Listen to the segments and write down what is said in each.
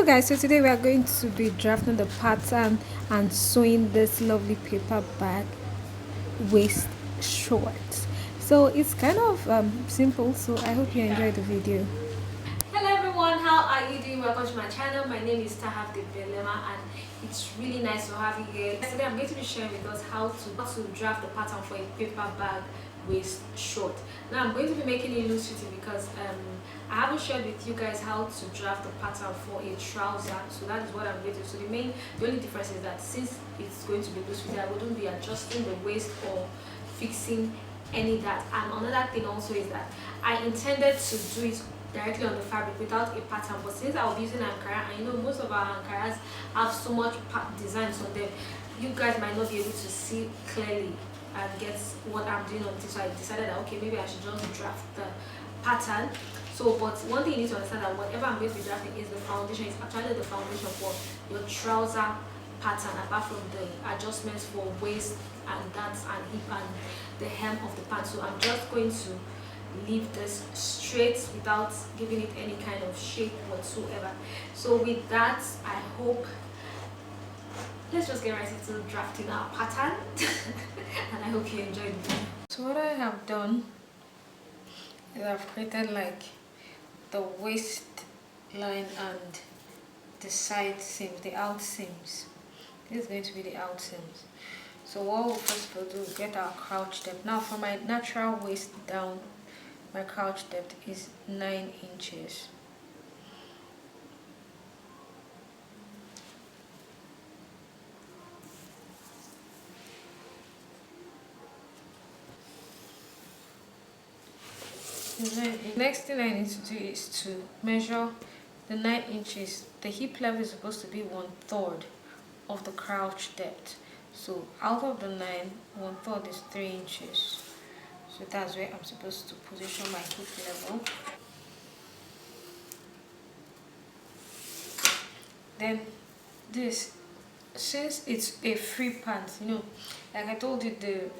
Guys, so today we are going to be drafting the pattern and sewing this lovely paper bag waist short. So it's kind of simple, so I hope you enjoy the video. Hello everyone, how are you doing? Welcome to my channel. My name is Tahaf de Belema and it's really nice to have you here. Today I'm going to be sharing with us how to draft the pattern for a paper bag waist short. Now I'm going to be making it loose fitting because I haven't shared with you guys how to draft the pattern for a trouser, so that is what I'm going to do. So the only difference is that since it's going to be loose fitting, I wouldn't be adjusting the waist or fixing any that. And another thing also is that I intended to do it directly on the fabric without a pattern, but since I'll be using Ankara, and you know most of our Ankaras have so much designs on them, you guys might not be able to see clearly and get what I'm doing on this. So I decided that okay, maybe I should just draft the pattern. So, but one thing you need to understand that whatever I'm going to be drafting is the foundation. It's actually the foundation for your trouser pattern, apart from the adjustments for waist and that and hip and the hem of the pants. So I'm just going to leave this straight without giving it any kind of shape whatsoever. So with that, I hope, let's just get right into drafting our pattern and I hope you enjoyed it. So what I have done is I've created like the waist line and the side seams, the out seams. This is going to be the out seams. So what we'll first do is get our crouch depth. Now for my natural waist down, my crouch depth is 9 inches. The next thing I need to do is to measure the 9 inches. The hip level is supposed to be 1/3 of the crouch depth. So out of the 9, 1/3 is 3 inches. So that's where I'm supposed to position my hip level. Then this, since it's a free pant, you know, like I told you,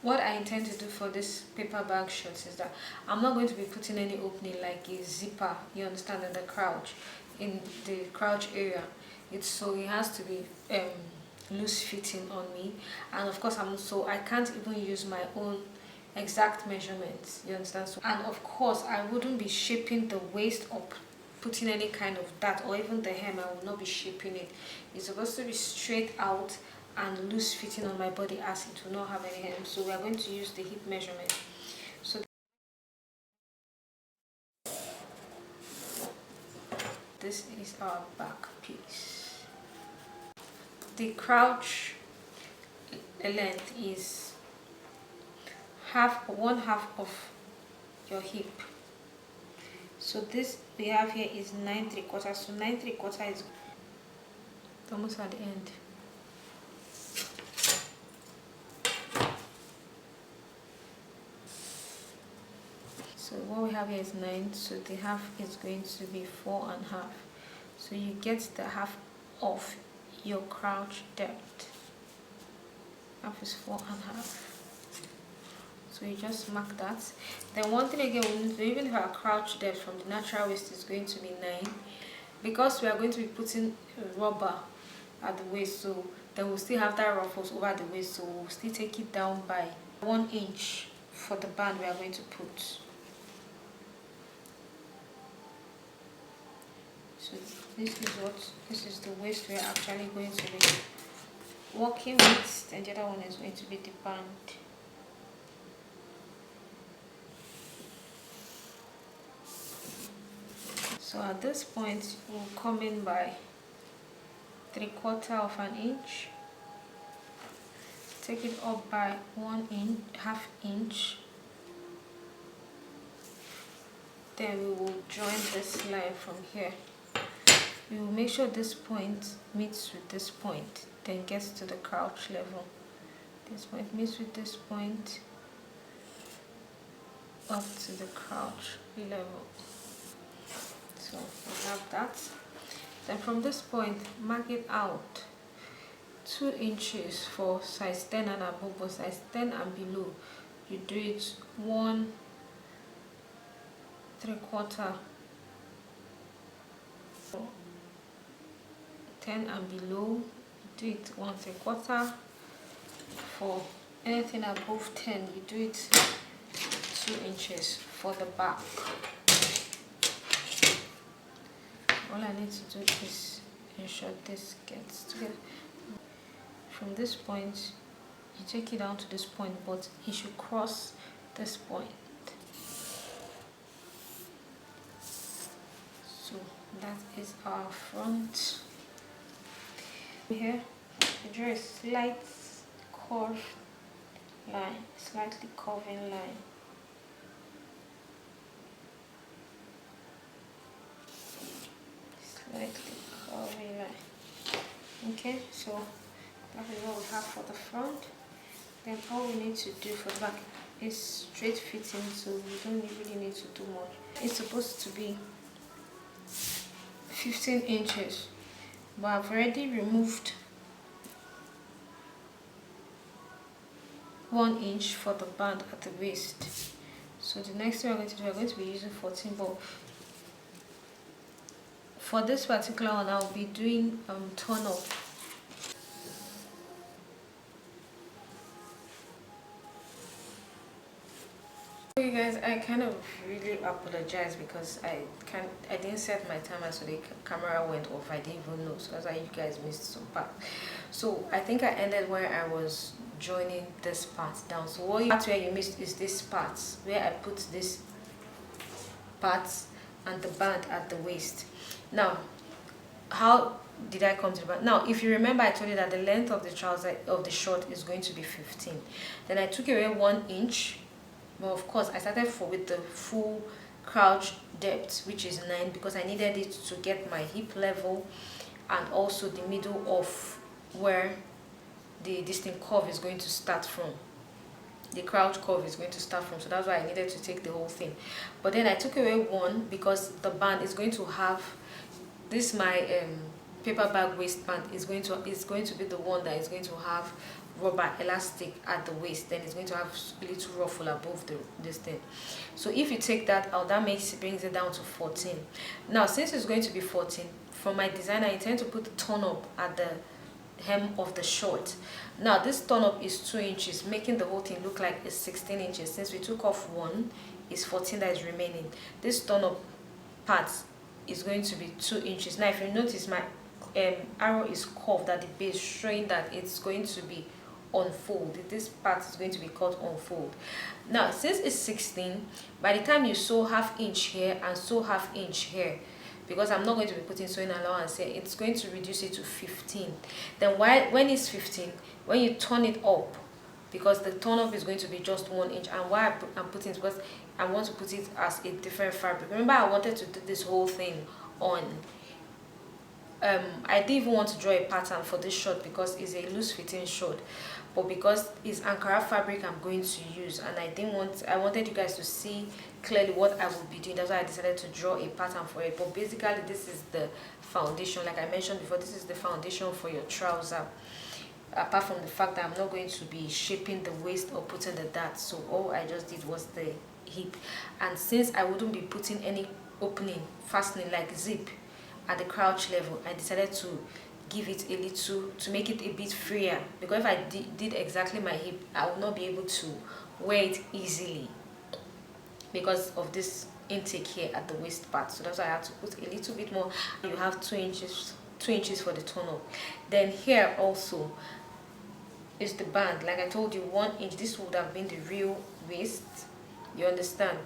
what I intend to do for this paper bag shorts is that I'm not going to be putting any opening like a zipper, you understand, in the crouch area. It has to be loose fitting on me, and of course I can't even use my own exact measurements, you understand. So, and of course I wouldn't be shaping the waist up, putting any kind of that, or even the hem. I will not be shaping it. It's supposed to be straight out and loose fitting on my body, as it will not have any hem. So we are going to use the hip measurement. So this is our back piece. The crouch length is one half of your hip. So this we have here is 9 3/4. So 9 3/4 is almost at the end. So what we have here is 9, so the half is going to be 4.5. So you get the half of your crouch depth. Half is 4.5. So you just mark that. Then one thing again, even if our crouch depth from the natural waist is going to be 9, because we are going to be putting rubber at the waist, so then we'll still have that ruffles over the waist, so we'll still take it down by 1 inch for the band we are going to put. So this is the waist we are actually going to be working with, and the other one is going to be the band. So at this point we'll come in by 3/4 of an inch, take it up by 1 inch, half inch. Then we will join this line from here. We will make sure this point meets with this point, then gets to the crouch level. This point meets with this point up to the crouch level. So we have that. Then from this point, mark it out 2 inches for size 10 and above, but size 10 and below you do it 1 3/4 10 and below, do it 1 3/4. For anything above 10, you do it 2 inches for the back. All I need to do is ensure this gets together. From this point, you take it down to this point, but it should cross this point. So that is our front. Here, you draw a slight curved line, slightly curving line. Slightly curving line. Okay, so that is what we have for the front. Then all we need to do for the back is straight fitting, so we don't really need to do much. It's supposed to be 15 inches, but I've already removed 1 inch for the band at the waist. So the next thing we're going to do, we're going to be using 14, but for this particular one, I'll be doing turn up. You guys, I kind of really apologize because I didn't set my timer, so the camera went off. I didn't even know, so that's why you guys missed some part. So I think I ended where I was joining this part down. So what part where you missed is this part where I put this part and the band at the waist. Now, how did I come to the band? Now, if you remember, I told you that the length of the trouser of the short is going to be 15. Then I took away 1 inch. Well, of course, I started with the full crouch depth, which is 9, because I needed it to get my hip level and also the middle of where the distinct curve is going to start from. The crouch curve is going to start from, so that's why I needed to take the whole thing. But then I took away 1 because the band is going to have this. My paper bag waistband is going to be the one that is going to have rubber elastic at the waist. Then it's going to have a little ruffle above this thing. So if you take that out, that brings it down to 14. Now, since it's going to be 14, from my design, I intend to put the turn up at the hem of the short. Now this turn up is 2 inches, making the whole thing look like it's 16 inches. Since we took off 1, it's 14 that is remaining. This turn up part is going to be 2 inches. Now if you notice, my arrow is curved at the base, showing that it's going to be unfold. This part is going to be cut unfold. Now since it's 16, by the time you sew 1/2 inch here and sew 1/2 inch here, because I'm not going to be putting sewing allowance here, it's going to reduce it to 15. Then when it's 15, when you turn it up, because the turn up is going to be just 1 inch, and why I'm putting it, because I want to put it as a different fabric. Remember, I wanted to do this whole thing on I didn't even want to draw a pattern for this short because it's a loose fitting short, but because it's Ankara fabric I'm going to use, and I wanted you guys to see clearly what I will be doing. That's why I decided to draw a pattern for it. But basically, this is the foundation. Like I mentioned before, this is the foundation for your trouser, apart from the fact that I'm not going to be shaping the waist or putting the dart. So all I just did was the hip, and since I wouldn't be putting any opening, fastening like zip at the crouch level, I decided to give it a little, to make it a bit freer, because if I did exactly my hip, I would not be able to wear it easily because of this intake here at the waist part. So that's why I had to put a little bit more. You have 2 inches for the turn up. Then here also is the band. Like I told you, 1 inch. This would have been the real waist, you understand,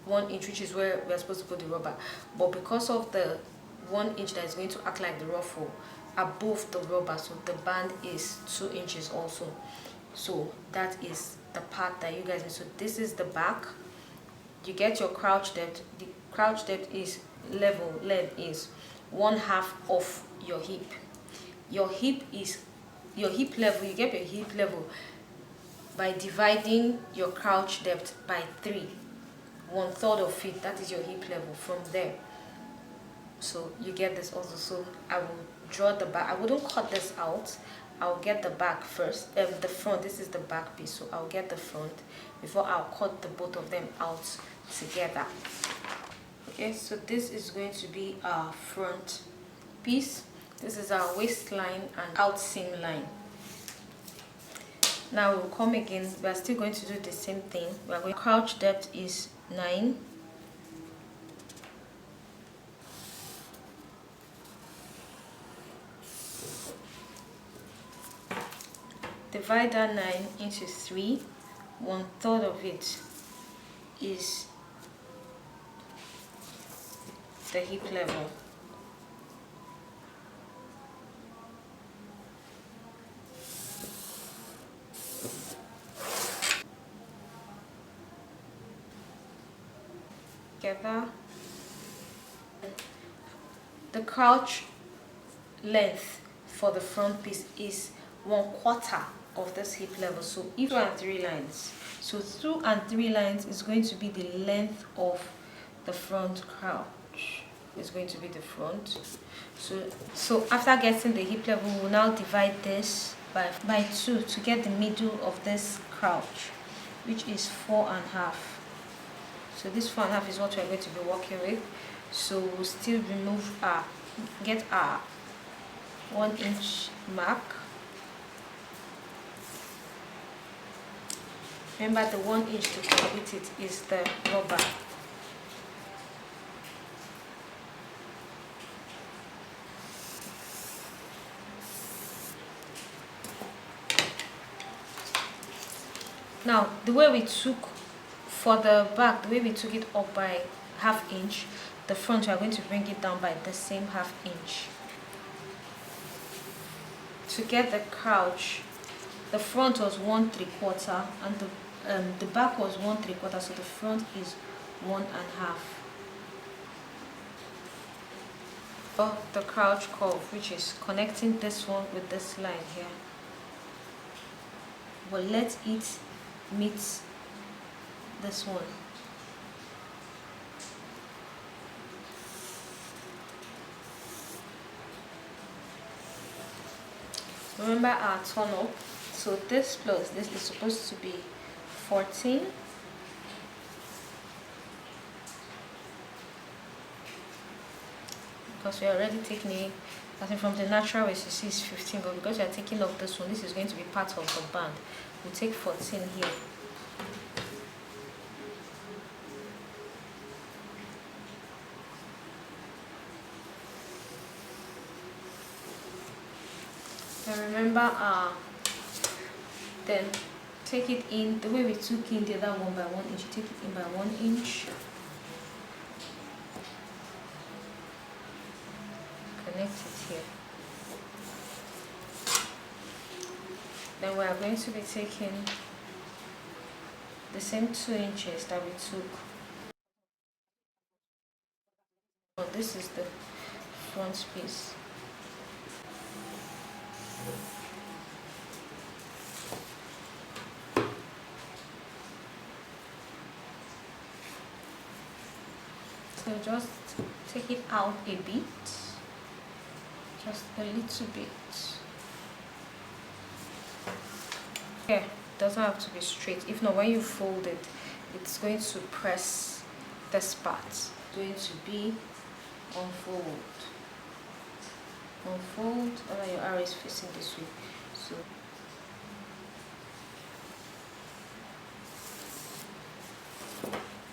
1 inch, which is where we're supposed to put the rubber, but because of the 1 inch that is going to act like the ruffle above the rubber, so the band is 2 inches also. So that is the part that you guys need. So this is the back. You get your crouch depth. The crouch depth is length is 1/2 of your hip. Your hip level, you get your hip level by dividing your crouch depth by 3, 1/3 of it. That is your hip level from there. So you get this also. So I will draw the back. I wouldn't cut this out. I'll get the back first, the front. This is the back piece, so I'll get the front before I'll cut the both of them out together. Okay, so this is going to be our front piece. This is our waistline and out seam line. Now we'll come again. We are still going to do the same thing. We are going crouch depth is 9. Divide that 9 into 3. 1/3 of it is the hip level. Together. The crouch length for the front piece is 1/4 of this hip level. So if 2 and 3 lines, so 2 and 3 lines is going to be the length of the front crouch. Is going to be the front. So after getting the hip level, we'll now divide this by 2 to get the middle of this crouch, which is 4.5. So this 4.5 is what we're going to be working with. So we'll still get our 1 inch mark. Remember, the 1 inch to complete it is the rubber. Now, the way we took for the back, the way we took it up by 1/2 inch, the front we are going to bring it down by the same 1/2 inch. To get the crouch, the front was 1/3 and the back was 1/3, so the front is 1.5. For the crouch curve, which is connecting this one with this line here, we'll let it meet this one. Remember our turn up, so this plus this is supposed to be 14. Because we are already taking it, I think from the natural waist you see is 15, but because we are taking off this one, this is going to be part of the band. We'll take 14 here. And remember, then take it in the way we took in the other one by 1 inch. You take it in by 1 inch. Connect it here. Then we are going to be taking the same 2 inches that we took. Oh, this is the front piece. So just take it out a bit, just a little bit. Okay, doesn't have to be straight. If not, when you fold it, it's going to press this part. It's going to be unfold. Unfold, and then your arrow is facing this way. So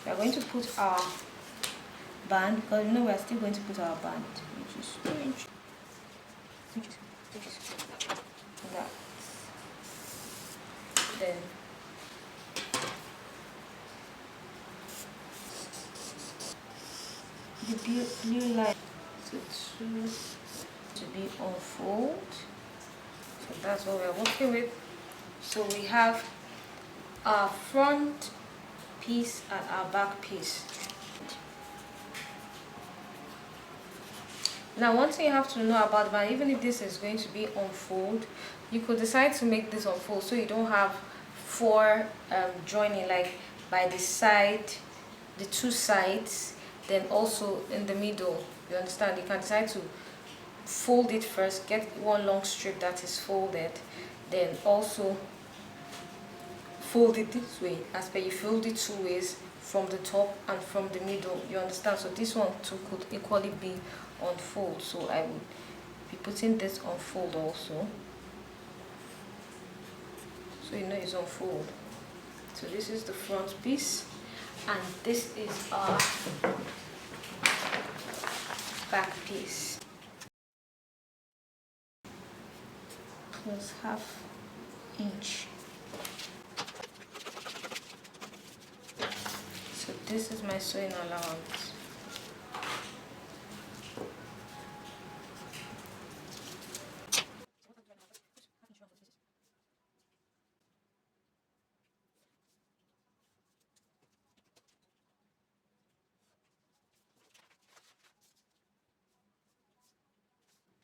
we are going to put our band, because you know we are still going to put our band, which is 2 inches. That. Then the blue line to be unfold. So that's what we are working with. So we have our front piece and our back piece. Now, one thing you have to know about the band, even if this is going to be unfold, you could decide to make this unfold so you don't have 4 joining, like by the side, the 2 sides, then also in the middle. You understand? You can decide to fold it first, get one long strip that is folded, then also fold it this way, as per you fold it 2 ways, from the top and from the middle. You understand? So this one too could equally be unfold. So I would be putting this on fold also, so you know it's on fold. So this is the front piece, and this is our back piece. Plus half inch. So this is my sewing allowance.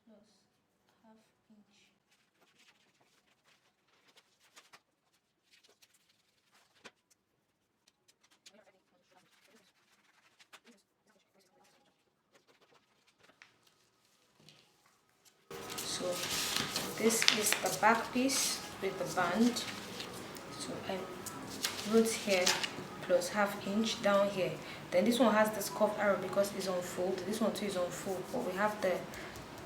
Plus half inch. So this is the back piece with the band. So I wrote here plus half inch down here. Then this one has this curved arrow because it's on fold. This one too is on fold, but we have the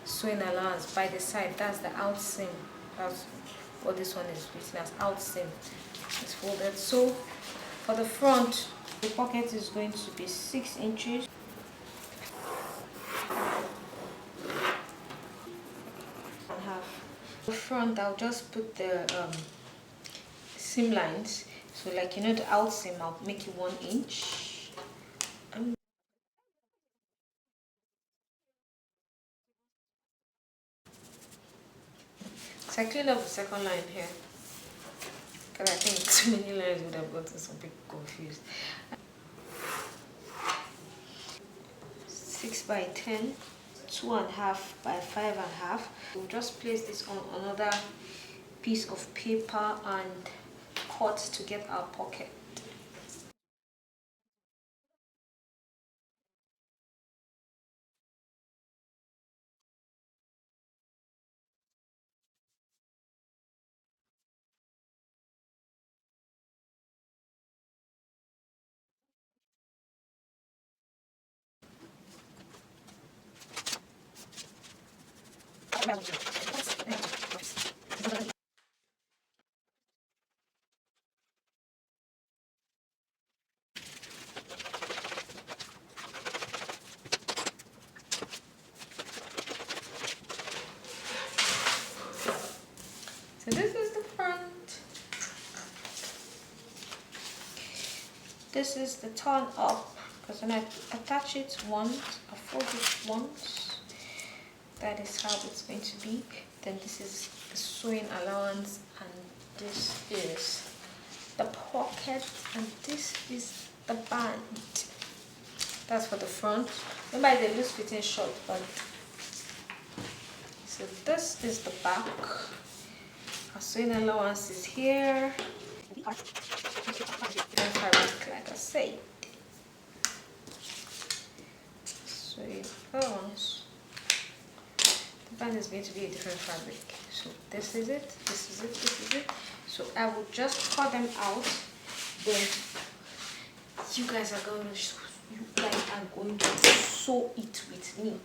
sewing allowance by the side. That's the out seam. That's what this one is written as, out seam. It's folded. So for the front, the pocket is going to be 6 inches. And half. The front, I'll just put the seam lines. So like, you know, the out seam, I'll make it 1 inch. So I cleaned up the second line here, because I think too many lines would have gotten some people confused. 6 by 10, 2.5 by 5.5. We'll just place this on another piece of paper and cut to get our pocket. So this is the front. This is the turn up, because when I attach it once, I fold it once. That is how it's going to be. Then this is the sewing allowance, and this is the pocket, and this is the band. That's for the front. Remember, the loose fitting short band. So this is the back. Our sewing allowance is here. And fabric, like I said. So allowance. The band is going to be a different fabric. So this is it. This is it. This is it. So I will just cut them out. Then you guys are going to sew it with me.